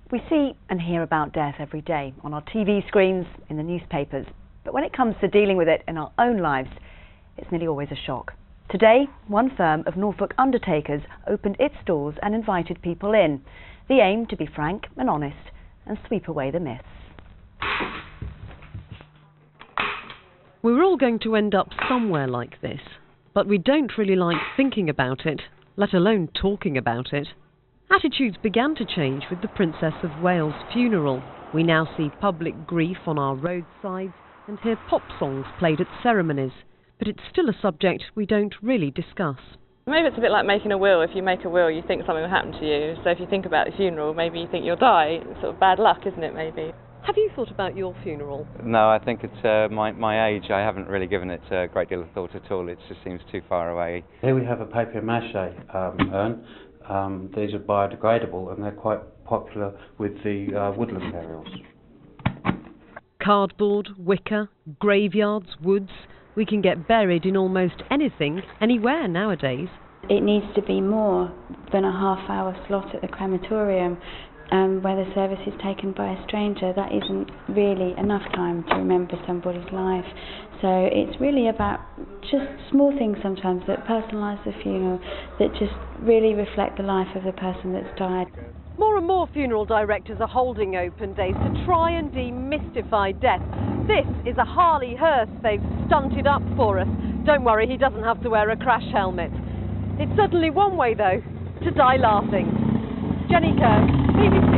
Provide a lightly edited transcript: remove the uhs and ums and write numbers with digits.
We see and hear about death every day on our TV screens, in the newspapers. But when it comes to dealing with it in our own lives, it's nearly always a shock. Today, one firm of Norfolk undertakers opened its doors and invited people in. The aim to be frank and honest and sweep away the myths. We're all going to end up somewhere like this, but we don't really like thinking about it, let alone talking about it. Attitudes began to change with the Princess of Wales' funeral. We now see public grief on our roadsides and hear pop songs played at ceremonies, but it's still a subject we don't really discuss. Maybe it's a bit like making a will. If you make a will, you think something will happen to you. So if you think about the funeral, maybe you think you'll die. It's sort of bad luck, isn't it, maybe? Have you thought about your funeral? No, I think it's my age. I haven't really given it a great deal of thought at all. It just seems too far away. Here we have a papier-mâché urn. These are biodegradable and they're quite popular with the woodland burials. Cardboard, wicker, graveyards, woods. We can get buried in almost anything, anywhere nowadays. It needs to be more than a half-hour slot at the crematorium where the service is taken by a stranger. That isn't really enough time to remember somebody's life. So it's really about just small things sometimes that personalise the funeral, that just really reflect the life of the person that's died. More and more funeral directors are holding open days to try and demystify death. This is a Harley hearse they've stunted up for us. Don't worry, he doesn't have to wear a crash helmet. It's certainly one way, though, to die laughing. Jenny Kirk, BBC.